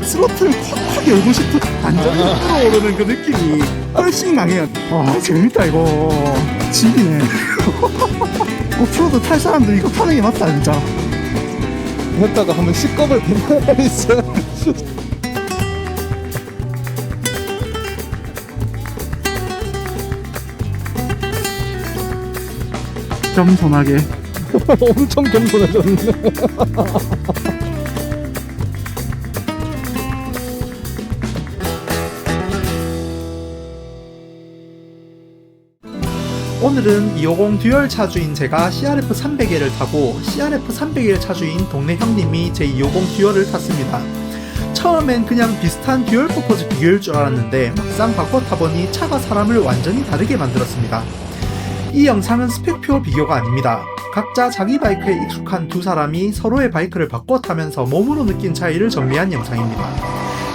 스로틀을 콱콱 열고 싶은 단전에 끌어오르는 그 느낌이 훨씬 강해요. 와 재밌다 이거. 지기네. 오프로드 탈 사람들 이거 타는 게 맞다 진짜. 했다가 한번 C컵을 배달했어. 겸손하게. 엄청 겸손해졌네. 오늘은 250 듀얼 차주인 제가 CRF 300L을 타고 CRF 300L 차주인 동네 형님이 제 250 듀얼을 탔습니다. 처음엔 그냥 비슷한 듀얼 퍼포즈 비교일 줄 알았는데 막상 바꿔 타보니 차가 사람을 완전히 다르게 만들었습니다. 이 영상은 스펙표 비교가 아닙니다. 각자 자기 바이크에 익숙한 두 사람이 서로의 바이크를 바꿔 타면서 몸으로 느낀 차이를 정리한 영상입니다.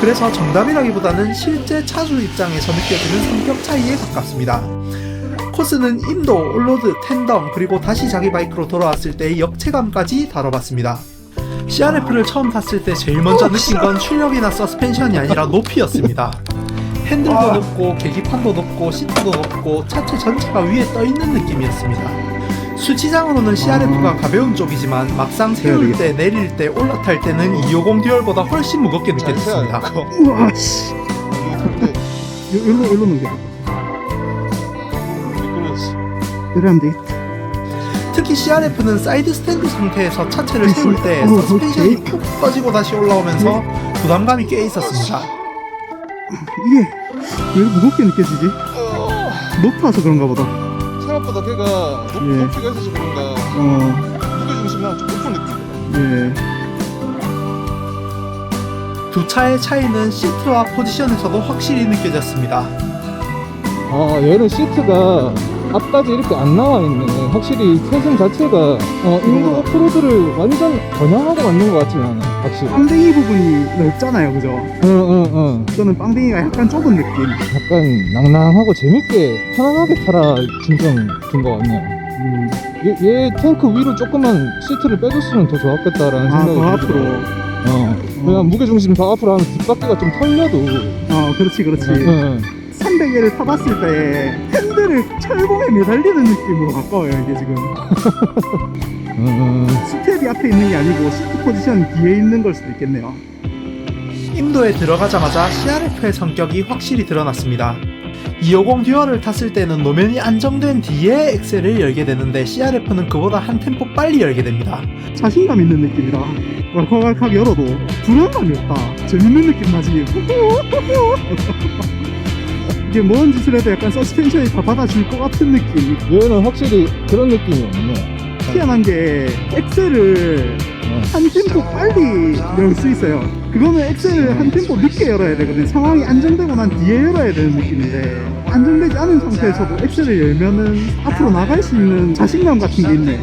그래서 정답이라기보다는 실제 차주 입장에서 느껴지는 성격 차이에 가깝습니다. 코스는 인도, 올로드, 텐덤, 그리고 다시 자기 바이크로 돌아왔을 때의 역체감까지 다뤄봤습니다. CRF를 처음 탔을 때 제일 먼저 느낀 건 출력이나 서스펜션이 아니라 높이였습니다. 핸들도 높고 계기판도 높고 시트도 높고 차체 전체가 위에 떠있는 느낌이었습니다. 수치상으로는 CRF가 가벼운 쪽이지만 막상 세울 때, 내릴 때, 올라탈 때는 250 듀얼보다 훨씬 무겁게 느껴졌습니다. 우와 씨. 일로 넘겨. 이래 하면 되겠다. 특히 CRF는 사이드 스탠드 상태에서 차체를 세울 때 서스펜션이 푹 꺼지고 다시 올라오면서 부담감이 꽤 있었습니다. 이게 왜 무겁게 느껴지지? 높아서 그런가 보다. 생각보다 걔가 높이가 있어서 그런가 무게중심이 좀 높은 느낌. 두 차의 차이는 시트와 포지션에서도 확실히 느껴졌습니다. 아, 얘는 시트가 앞까지 이렇게 안 나와 있네. 확실히 세상 자체가 인도 오프로드를 완전 겨냥하고 만든 것 같지 나는. 확실히 빵댕이 부분이 넓잖아요, 그죠? 이거는 빵댕이가 약간 좁은 느낌. 약간 낭낭하고 재밌게 편안하게 타라 중점 준 것 같네. 얘 탱크 위로 조금만 시트를 빼줬으면 더 좋았겠다라는 생각이 더 앞으로. 들더라고요. 그냥 무게중심 더 앞으로 하면 뒷바퀴가 좀 털려도. 그렇지. 300L을 타봤을 때 핸들을 철봉에 매달리는 느낌으로 가까워요 이게 지금. 스텝이 앞에 있는 게 아니고 시트 포지션 뒤에 있는 걸 수도 있겠네요. 인도에 들어가자마자 CRF의 성격이 확실히 드러났습니다. 250 듀얼을 탔을 때는 노면이 안정된 뒤에 엑셀을 열게 되는데 CRF는 그보다 한 템포 빨리 열게 됩니다. 자신감 있는 느낌이라 왈칵왈칵 열어도 불안감이 없다. 재밌는 느낌 나지. 이게 뭔 짓을 해도 약간 서스펜션이 다 받아줄 것 같은 느낌. 얘는 확실히 그런 느낌이 없네. 희한한 게 엑셀을 한 템포 빨리 열 수 있어요. 그거는 엑셀을 한 템포 늦게 열어야 되거든요. 상황이 안정되고 난 뒤에 열어야 되는 느낌인데 안정되지 않은 상태에서도 엑셀을 열면은 앞으로 나갈 수 있는 자신감 같은 게 있네.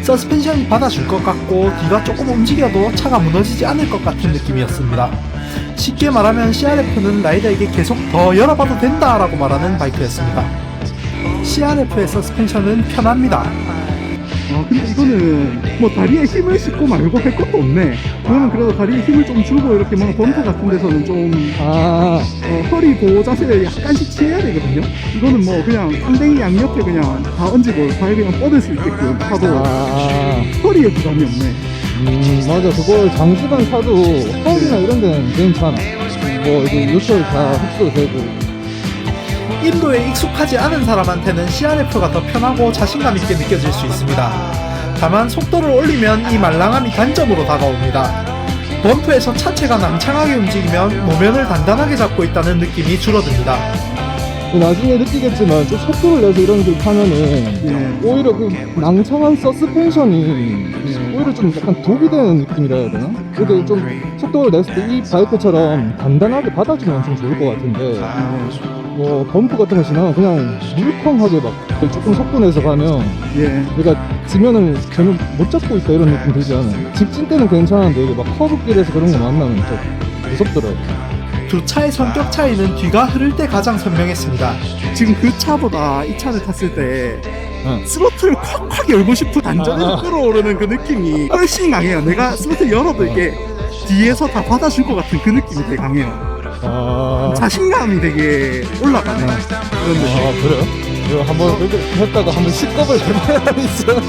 서스펜션이 받아줄 것 같고 뒤가 조금 움직여도 차가 무너지지 않을 것 같은 느낌이었습니다. 쉽게 말하면 CRF는 라이더에게 계속 더 열어봐도 된다라고 말하는 바이크였습니다. CRF의 서스펜션은 편합니다. 근데 이거는 뭐 다리에 힘을 싣고 말고 할 것도 없네. 그거는 그래도 다리에 힘을 좀 주고 이렇게 막 범퍼 같은 데서는 좀 허리 보호 자세를 약간씩 취해야 되거든요. 이거는 뭐 그냥 빵댕이 양옆에 그냥 다 얹고 발 그냥 뻗을 수 있게끔 타도 허리에 부담이 없네. 맞아. 그걸 장시간 타도 허리나 이런 데는 괜찮아. 뭐 이제 요철 다 흡수도 되고. 인도에 익숙하지 않은 사람한테는 CRF가 더 편하고 자신감 있게 느껴질 수 있습니다. 다만 속도를 올리면 이 말랑함이 단점으로 다가옵니다. 범프에서 차체가 낭창하게 움직이면 노면을 단단하게 잡고 있다는 느낌이 줄어듭니다. 나중에 느끼겠지만 좀 속도를 내서 이런 걸 타면은 오히려 그 낭창한 서스펜션이 오히려 좀 약간 독이 되는 느낌이라 해야 되나? 이렇게 좀 속도를 냈을 때 이 바이크처럼 단단하게 받아주면 엄청 좋을 것 같은데 뭐 범프 같은 거 지나면 그냥 물컹하게 막 조금 속도 내서 가면 얘가 지면을 전혀 못 잡고 있다 이런 느낌 들지 않아요? 직진 때는 괜찮은데 이게 막 커브길에서 그런 거 만나면 좀 무섭더라고요. 두 차의 성격 차이는 뒤가 흐를 때 가장 선명했습니다. 지금 그 차보다 이 차를 탔을 때 스로틀을 콱콱 열고 싶은 단전에서 끌어오르는 그 느낌이 훨씬 강해요. 내가 스로틀 열어도 이게 뒤에서 다 받아줄 것 같은 그 느낌이 되게 강해요. 아, 자신감이 되게 올라가네. 그런 느낌. 그래요? 이거 한번 그렇게 했다가 한번 식겁을 해봐야겠어.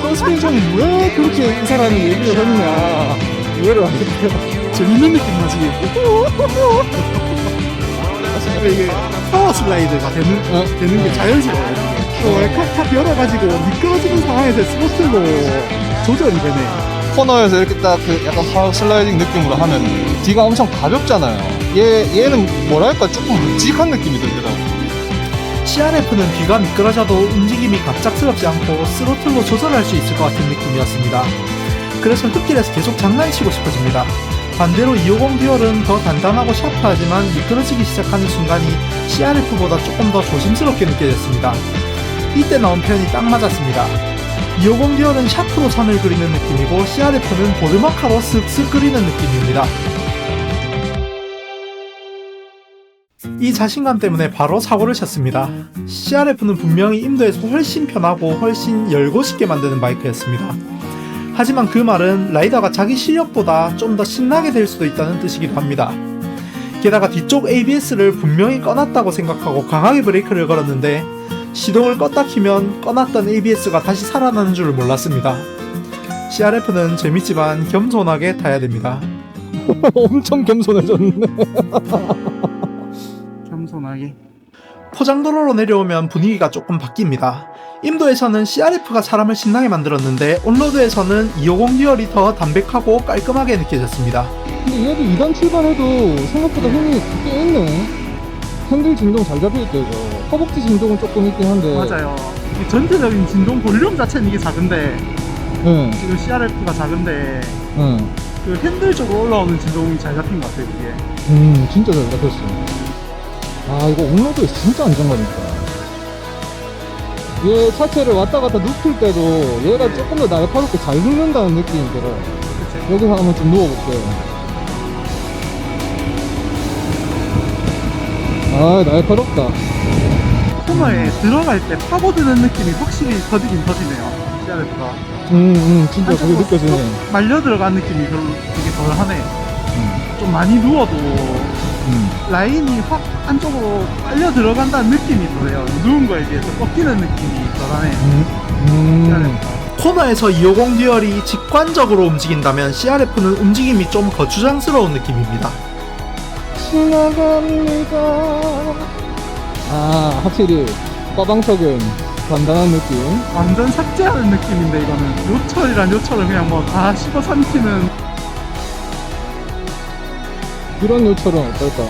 서스펜션 왜 그렇게 이 사람이 얘기를 했냐 이해를 안 했대요. 재밌는 느낌 나지? 이게 파워 슬라이드가 되는 게 자연스러워요. 이게. 탁탁 열어가지고 미끄러지는 상황에서 스로틀로 조절이 되네. 코너에서 이렇게 딱 그 약간 파워 슬라이딩 느낌으로 하면 뒤가 엄청 가볍잖아요. 얘는 뭐랄까 조금 묵직한 느낌이 들더라고. CRF는 뒤가 미끄러져도 움직임이 갑작스럽지 않고 스로틀로 조절할 수 있을 것 같은 느낌이었습니다. 그래서 흙길에서 계속 장난치고 싶어집니다. 반대로 250 듀얼은 더 단단하고 샤프하지만 미끄러지기 시작하는 순간이 CRF보다 조금 더 조심스럽게 느껴졌습니다. 이때 나온 표현이 딱 맞았습니다. 250 듀얼은 샤프로 선을 그리는 느낌이고 CRF는 보드마카로 쓱쓱 그리는 느낌입니다. 이 자신감 때문에 바로 사고를 쳤습니다. CRF는 분명히 임도에서 훨씬 편하고 훨씬 열고 쉽게 만드는 바이크였습니다. 하지만 그 말은 라이더가 자기 실력보다 좀 더 신나게 될 수도 있다는 뜻이기도 합니다. 게다가 뒤쪽 ABS를 분명히 꺼놨다고 생각하고 강하게 브레이크를 걸었는데 시동을 껐다 키면 꺼놨던 ABS가 다시 살아나는 줄을 몰랐습니다. CRF는 재밌지만 겸손하게 타야 됩니다. 엄청 겸손해졌네. 겸손하게. 포장도로로 내려오면 분위기가 조금 바뀝니다. 임도에서는 CRF가 사람을 신나게 만들었는데 온로드에서는 250 듀얼이 더 담백하고 깔끔하게 느껴졌습니다. 근데 얘도 2단 출발해도 생각보다 힘이 꽤 있네. 핸들 진동 잘 잡혀있다 이거. 허벅지 진동은 조금 있긴 한데. 맞아요. 이 전체적인 진동 볼륨 자체는 이게 작은데 응, 지금 CRF가 작은데 응. 그 핸들 쪽으로 올라오는 진동이 잘 잡힌 것 같아요. 이게. 진짜 잘 잡혔어. 아 이거 온로드에서 진짜 안정감 있다. 얘 차체를 왔다 갔다 눕힐 때도 얘가 조금 더 날카롭게 잘 눕는다는 느낌이 들어요. 그치? 여기서 한번 좀 누워볼게요. 아 날카롭다. 코너에 들어갈 때 파고드는 느낌이 확실히 터지긴 터지네요. CRF가. 진짜 그게 느껴지네. 말려 들어간 느낌이 별로 되게 덜하네. 좀 많이 누워도 라인이 확 안쪽으로 빨려 들어간다는 느낌이 들어요. 누운 거에 비해서 꺾이는 느낌이 덜하네. CRF가. 코너에서 250 듀얼이 직관적으로 움직인다면 CRF는 움직임이 좀 거추장스러운 느낌입니다. 지나갑니다. 아 확실히 빠방석은 단단한 느낌. 완전 삭제하는 느낌인데 이거는 요철이란 요철을 그냥 뭐 다 씹어 삼키는. 이런 요철은 어떨까?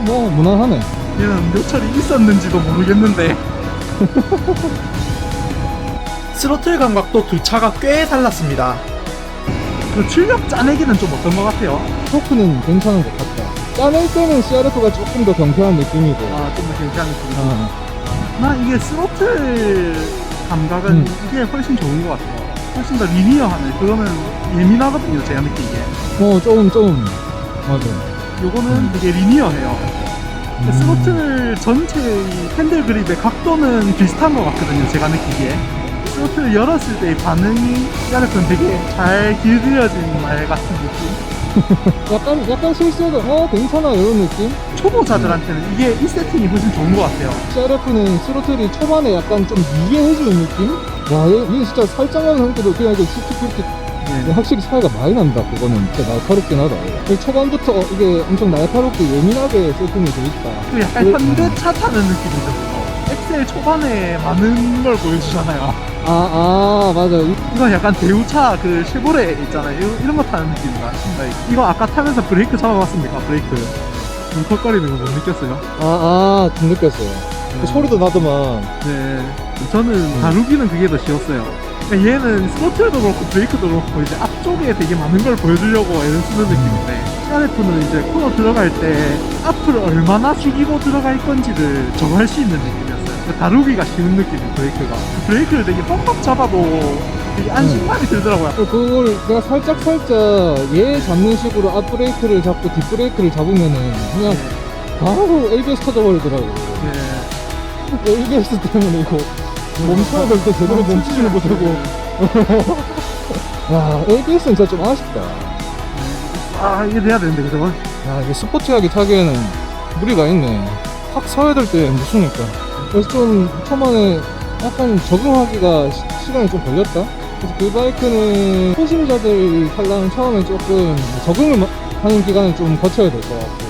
뭐 무난하네. 얘는 요철이 있었는지도 모르겠는데. 스로틀 감각도 두 차가 꽤 달랐습니다. 그 출력 짜내기는 좀 어떤 것 같아요? 토크는 괜찮은 것 같다. 짜낼 때는 CRF가 조금 더 경쾌한 느낌이고. 아, 좀 더 괜찮은 느낌. 나 이게 스로틀 감각은 이게 훨씬 좋은 것 같아요. 훨씬 더 리니어하네. 그거는 예민하거든요, 제가 느끼기에. 좀 맞아. 요거는 되게 리니어해요. 스로틀 전체의 핸들 그립의 각도는 비슷한 것 같거든요, 제가 느끼기에. 스로틀을 열었을 때의 반응이 CRF는 되게 잘 길들여진 말 같은 느낌? 약간 실수해도 괜찮아 이런 느낌? 초보자들한테는 이게 이 세팅이 훨씬 좋은 것 같아요. CRF는 스로틀이 초반에 약간 좀 미개해주는 느낌? 와, 얘 진짜 살짝만 한때도 그냥 이렇게 슉슉슉 확실히 차이가 많이 난다. 그거는 진짜 날카롭긴 하다. 초반부터 이게 엄청 날카롭게 예민하게 세팅이 돼 있다. 그 약간 현대차 타는 느낌이죠. 엑셀 초반에 많은 걸 보여주잖아요. 맞아. 이건 약간 대우차 그 쉐보레 있잖아요. 이런 거 타는 느낌인 것 같습니다. 이거 아까 타면서 브레이크 잡아봤습니까? 브레이크. 뭉컥거리는 거 못 느꼈어요? 좀 느꼈어요. 그 소리도 나더만. 네. 저는 다루기는 그게 더 쉬웠어요. 그러니까 얘는 스로틀도 그렇고 브레이크도 그렇고 이제 앞쪽에 되게 많은 걸 보여주려고 애를 쓰는 느낌인데 CRF는 이제 코너 들어갈 때 앞을 얼마나 숙이고 들어갈 건지를 정할 수 있는 느낌이었어요. 다루기가 쉬운 느낌이에요, 브레이크가. 브레이크를 되게 뻑뻑 잡아도 되게 안심감이 들더라고요. 그걸 내가 살짝 얘 잡는 식으로 앞 브레이크를 잡고 뒷 브레이크를 잡으면은 그냥 바로 ABS 터져버리더라고. 네. ABS 때문에 이거 멈춰야 될 때 제대로 멈추지를 못하고. 야, ABS는 진짜 좀 아쉽다. 이게 돼야 되는데, 그죠? 야, 이게 스포티하게 타기에는 무리가 있네. 확 서야 될 때 무서우니까. 그래서 좀 초반에 약간 적응하기가 시간이 좀 걸렸다. 그래서 그 바이크는 초심자들이 타려면 처음에 조금 적응을 하는 기간을 좀 거쳐야 될 것 같고,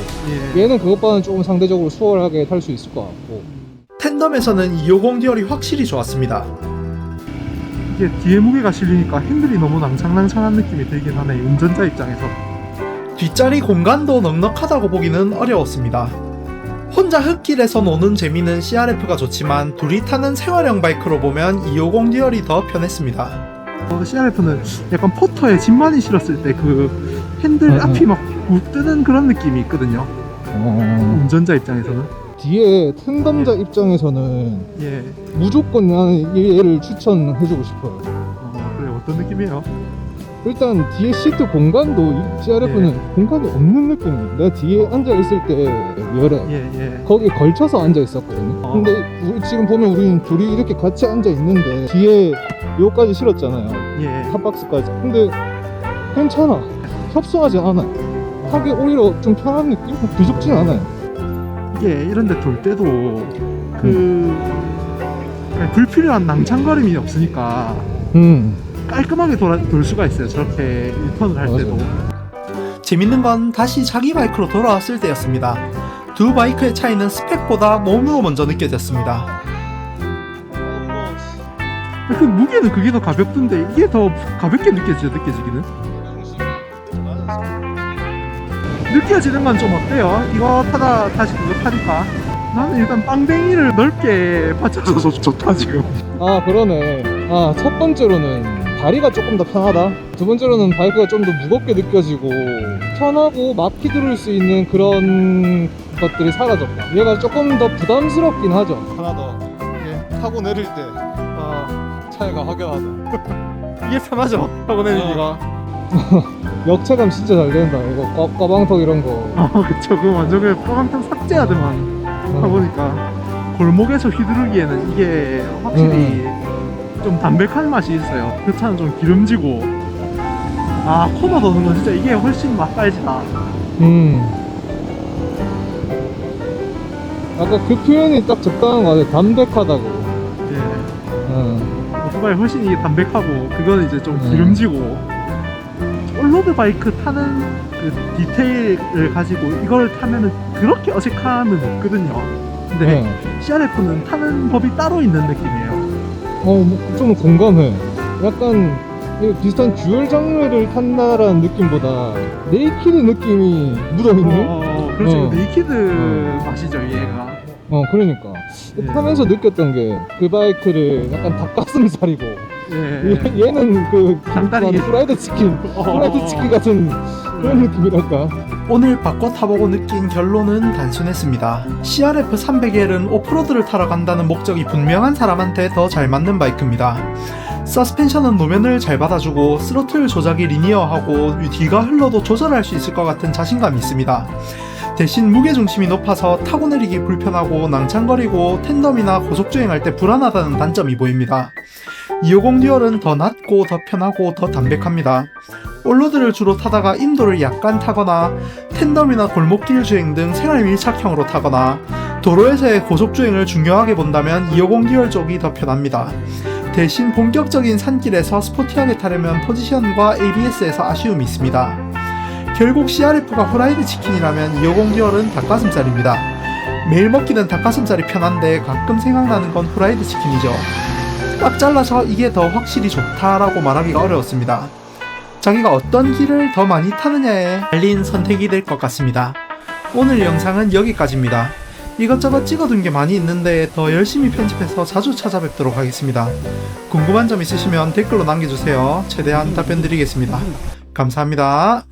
예. 얘는 그것보다는 조금 상대적으로 수월하게 탈 수 있을 것 같고. 텐덤에서는 250 듀얼이 확실히 좋았습니다. 이게 뒤에 무게가 실리니까 핸들이 너무 낭창낭창한 느낌이 들긴 하네, 운전자 입장에서. 뒷자리 공간도 넉넉하다고 보기는 어려웠습니다. 혼자 흙길에서 노는 재미는 CRF가 좋지만 둘이 타는 생활형 바이크로 보면 250 듀얼이 더 편했습니다. CRF는 약간 포터에 짐 많이 실었을 때 그 핸들 앞이 막 뜨는 그런 느낌이 있거든요. 운전자 입장에서는. 뒤에 텐덤자 입장에서는 예. 무조건 나는 얘를 추천해주고 싶어요. 그래, 어떤 느낌이에요? 일단 뒤에 시트 공간도 이 CRF는 공간이 없는 느낌이에요. 내가 뒤에 앉아있을 때 열에 예. 거기에 걸쳐서 앉아있었거든요. 근데 지금 보면 우리는 둘이 이렇게 같이 앉아있는데 뒤에 요까지 실었잖아요. 예. 탑박스까지. 근데 괜찮아. 협소하지 않아요. 타기 오히려 좀 편한 느낌? 뒤죽진 않아요. 이게 이런데 돌 때도 불필요한 낭창거림이 없으니까 깔끔하게 돌 수가 있어요. 저렇게 1턴을 할 때도. 재밌는 건 다시 자기 바이크로 돌아왔을 때였습니다. 두 바이크의 차이는 스펙보다 몸으로 먼저 느껴졌습니다. 그 무게는 그게 더 가볍던데 이게 더 가볍게 느껴지기는? 느껴지는 건 좀 어때요? 이거 타다 다시 그거 타니까 나는 일단 빵댕이를 넓게 받쳐서 좋다 지금. 아, 그러네. 첫 번째로는 다리가 조금 더 편하다. 두 번째로는 바이크가 좀 더 무겁게 느껴지고 편하고 마피 들을 수 있는 그런 것들이 사라졌다. 얘가 조금 더 부담스럽긴 하죠. 하나 더. 이게 타고 내릴 때 차이가 확연하다. 이게 편하죠? 타고 내리기가. 역체감 진짜 잘 된다. 이거 꺼방턱 이런 거. 그쵸. 그거 완전 그냥 꺼방탕 삭제하더만 타보니까. 골목에서 휘두르기에는 이게 확실히 좀 담백한 맛이 있어요. 그 차는 좀 기름지고. 코너 도는 건 진짜 이게 훨씬 맛깔지다. 아까 그 표현이 딱 적당한 거 같아. 담백하다고. 예. 오토바이 훨씬 이게 담백하고, 그거는 이제 좀 기름지고. 올로드 바이크 타는 그 디테일을 가지고 이걸 타면은 그렇게 어색함은 없거든요. 근데 CRF는 타는 법이 따로 있는 느낌이에요. 좀 공감해. 약간 비슷한 듀얼 장르를 탄다라는 느낌보다 네이키드 느낌이 묻어있는? 그렇죠. 네이키드 맛이죠, 얘가. 그러니까. 타면서 느꼈던 게 그 바이크를 약간 닭가슴살이고, 얘는 그 닭다리. 프라이드 치킨 같은 그런 느낌이랄까. 오늘 바꿔 타보고 느낀 결론은 단순했습니다. CRF 300L은 오프로드를 타러 간다는 목적이 분명한 사람한테 더 잘 맞는 바이크입니다. 서스펜션은 노면을 잘 받아주고 스로틀 조작이 리니어하고 뒤가 흘러도 조절할 수 있을 것 같은 자신감이 있습니다. 대신 무게중심이 높아서 타고 내리기 불편하고 낭창거리고 텐덤이나 고속주행할 때 불안하다는 단점이 보입니다. 250 듀얼은 더 낮고 더 편하고 더 담백합니다. 올로드를 주로 타다가 인도를 약간 타거나 텐덤이나 골목길 주행 등 생활 밀착형으로 타거나 도로에서의 고속주행을 중요하게 본다면 250 듀얼 쪽이 더 편합니다. 대신 본격적인 산길에서 스포티하게 타려면 포지션과 ABS에서 아쉬움이 있습니다. 결국 CRF가 후라이드 치킨이라면 250 듀얼은 닭가슴살입니다. 매일 먹기는 닭가슴살이 편한데 가끔 생각나는 건 후라이드 치킨이죠. 딱 잘라서 이게 더 확실히 좋다라고 말하기가 어려웠습니다. 자기가 어떤 길을 더 많이 타느냐에 달린 선택이 될 것 같습니다. 오늘 영상은 여기까지입니다. 이것저것 찍어둔 게 많이 있는데 더 열심히 편집해서 자주 찾아뵙도록 하겠습니다. 궁금한 점 있으시면 댓글로 남겨주세요. 최대한 답변 드리겠습니다. 감사합니다.